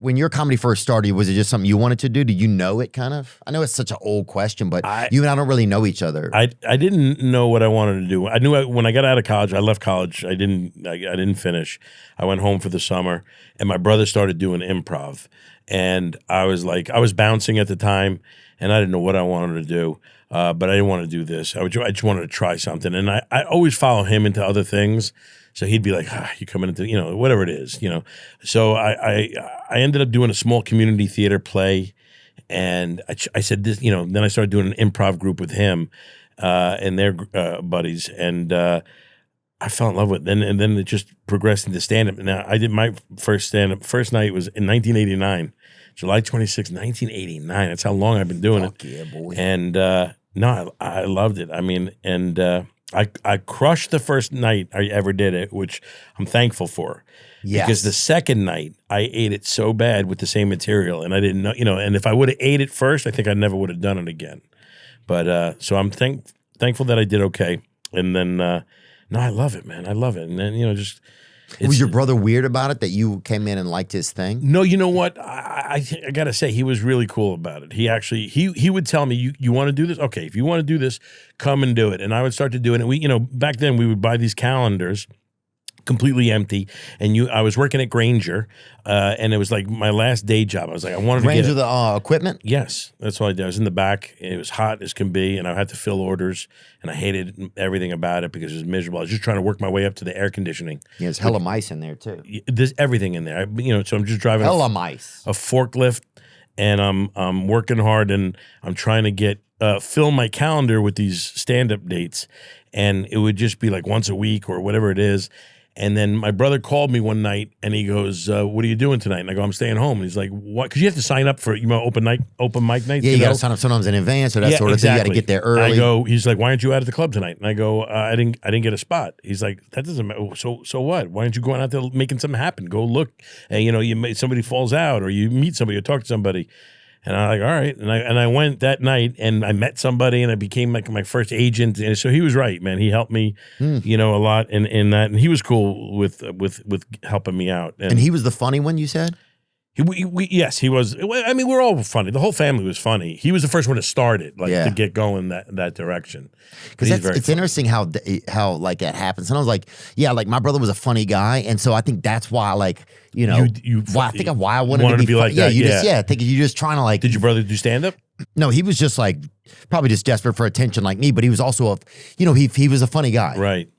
When your comedy first started, was it just something you wanted to do? Did you know it kind of? I know it's such an old question, but you and I don't really know each other. I didn't know what I wanted to do. I knew when I got out of college, I left college. I didn't finish. I went home for the summer, and my brother started doing improv. And I was bouncing at the time, and I didn't know what I wanted to do. But I didn't want to do this. I just wanted to try something. And I always follow him into other things. So he'd be like, you coming into, whatever it is, So I ended up doing a small community theater play. And I said this, then I started doing an improv group with him and their buddies. And I fell in love with it. And then it just progressed into stand-up. Now, I did my first stand-up. First night was in 1989. July 26, 1989. That's how long I've been doing it. Yeah, boy. And no, I loved it. I mean, and I crushed the first night I ever did it, which I'm thankful for. Yes. Because the second night I ate it so bad with the same material, and I didn't know, and if I would have ate it first, I think I never would have done it again. But so I'm thankful that I did okay. And then no, I love it, man. I love it. And then just. Was your brother weird about it that you came in and liked his thing? No, you know what? I gotta say he was really cool about it. He actually he would tell me, you want to do this? Okay, if you want to do this, come and do it. And I would start to do it. And we, back then we would buy these calendars, completely empty. And I was working at Granger, and it was like my last day job. I was like, I wanted to get the equipment. Yes, that's all I did. I was in the back. It was hot as can be, and I had to fill orders, and I hated everything about it because it was miserable. I was just trying to work my way up to the air conditioning. Yeah, there's hella mice in there too. There's everything in there. So I'm just driving hella mice, a forklift, and I'm working hard, and I'm trying to get fill my calendar with these stand-up dates, and it would just be like once a week or whatever it is. And then my brother called me one night, and he goes, "What are you doing tonight?" And I go, "I'm staying home." And he's like, "What?" Because you have to sign up for open mic nights. Yeah, you got to sign up sometimes in advance or that sort of thing. You got to get there early. He's like, "Why aren't you out at the club tonight?" And I go, "I didn't get a spot." He's like, "That doesn't matter. So what? Why aren't you going out there making something happen? Go look, and somebody falls out, or you meet somebody, or talk to somebody." And I'm like, all right. And I went that night, and I met somebody, and I became like my first agent. And so he was right, man. He helped me, a lot in that. And he was cool with helping me out. And he was the funny one, you said? Yes, he was. I mean, we're all funny. The whole family was funny. He was the first one to start it, to get going that direction. Because it's interesting how like that happens. And I was like, yeah, like my brother was a funny guy, and so I think that's why, like, why I wanted to be like that. I think you're just trying to like. Did your brother do stand up? No, he was just like probably just desperate for attention like me, but he was also he was a funny guy. Right.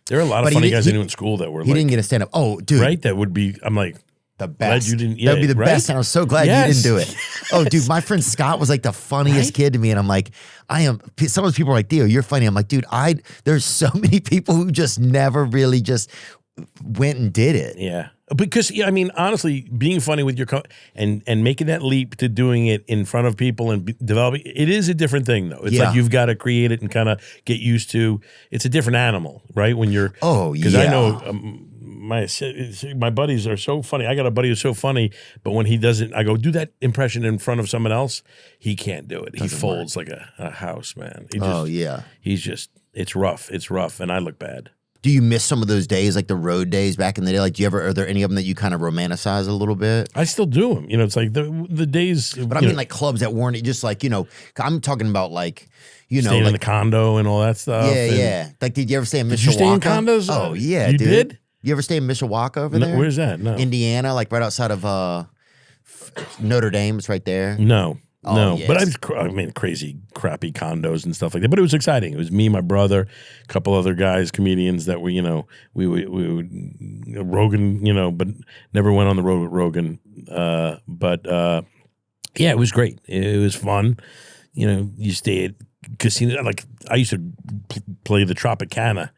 There are a lot of funny guys I knew in school that were. He didn't get a stand up. Oh, dude. Right. That would be. I'm like. The best. Glad you didn't, that would be the best. And I was so glad you didn't do it. Oh, dude, my friend Scott was like the funniest kid to me. And I'm like, some of those people are like, Theo, you're funny. I'm like, dude, there's so many people who just never really just went and did it. Yeah. Because, I mean, honestly, being funny with your and making that leap to doing it in front of people and developing, it is a different thing, though. It's like you've got to create it and kind of get used to. It's a different animal, right? When you're. Oh, yeah. Because I know. My buddies are so funny. I got a buddy who's so funny, but when he doesn't, I go, do that impression in front of someone else. He can't do it. He folds like a house, man. He's just, it's rough. It's rough, and I look bad. Do you miss some of those days, like the road days back in the day? Like, are there any of them that you kind of romanticize a little bit? I still do them. It's like the days. But I mean, like clubs that weren't just like, I'm talking about like, staying in the condo and all that stuff. Yeah, yeah. Like, did you ever stay in Mishawaka? Did you stay in condos? Oh, yeah, you dude. did? You ever stay in Mishawaka over there? Where's that? No. Indiana, like right outside of Notre Dame. It's right there. No. No, yes. But I mean, crazy, crappy condos and stuff like that. But it was exciting. It was me, my brother, a couple other guys, comedians that we would Rogan, but never went on the road with Rogan. Yeah, it was great. It was fun. You stay at casinos. Like I used to play the Tropicana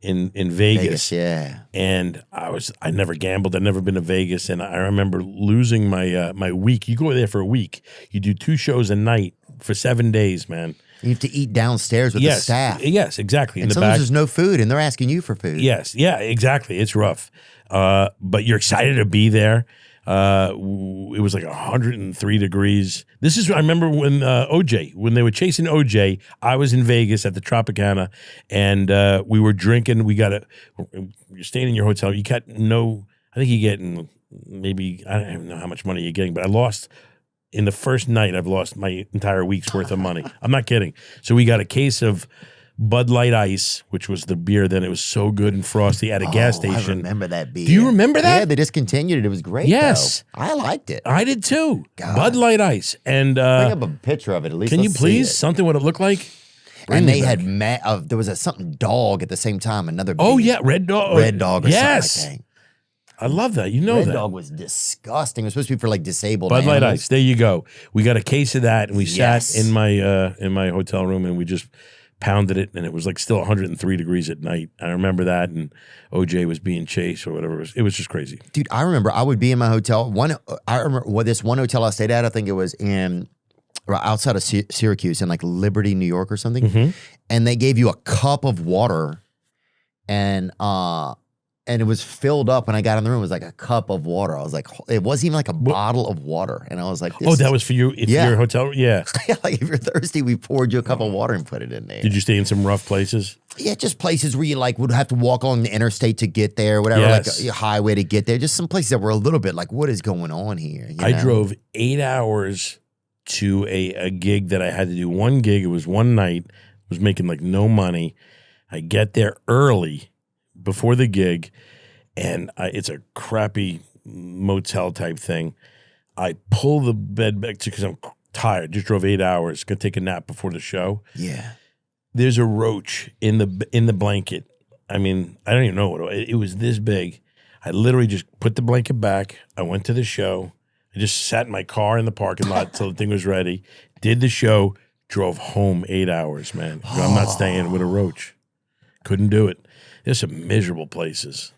in Vegas. Yeah. And I never gambled. I'd never been to Vegas. And I remember losing my week. You go there for a week. You do 2 shows a night for 7 days, man. You have to eat downstairs with the staff. Yes, exactly. And sometimes there's no food and they're asking you for food. Yes. Yeah, exactly. It's rough. But you're excited to be there. It was like 103 degrees. I remember when when they were chasing OJ, I was in Vegas at the Tropicana, and we were drinking. You're staying in your hotel. I think you get maybe, I don't even know how much money you're getting, but I lost, in the first night, I've lost my entire week's worth of money. I'm not kidding. So we got a case of Bud Light Ice, which was the beer then. It was so good and frosty at a gas station. I remember that beer. Do you remember that? Yeah, they discontinued it. It was great. Yes. Though. I liked it. I did too. God. Bud Light Ice. And bring up a picture of it at least. Can you please? Something what it looked like? And they had there was a something dog at the same time. Another beer. Oh yeah, Red Dog. Red Dog or yes. something. I love that. You know Red that. Dog was disgusting. It was supposed to be for like disabled Bud Light animals. Ice. There you go. We got a case of that, and we sat in my hotel room, and we just pounded it, and it was like still 103 degrees at night. I remember that, and OJ was being chased or whatever. It was just crazy. Dude, I remember I would be in my hotel. I remember this one hotel I stayed at. I think it was outside of Syracuse in like Liberty, New York or something. Mm-hmm. And they gave you a cup of water, and it was filled up. When I got in the room, it was like a cup of water. I was like, it wasn't even like a bottle of water. And I was like, that was for you? Your hotel? Yeah. Like if you're thirsty, we poured you a cup of water and put it in there. Did you stay in some rough places? Yeah, just places where you like would have to walk along the interstate to get there, whatever, Yes. like a highway to get there. Just some places that were a little bit like, what is going on here? You I know? drove 8 hours to a gig that I had to do. One gig, it was one night, was making like no money. I get there early before the gig, and it's a crappy motel type thing. I pull the bed back because I'm tired. Just drove 8 hours. Gonna take a nap before the show. Yeah. There's a roach in the blanket. I mean, I don't even know what it was. This big. I literally just put the blanket back. I went to the show. I just sat in my car in the parking lot till the thing was ready. Did the show. Drove home 8 hours, man. I'm not staying with a roach. Couldn't do it. There's some miserable places.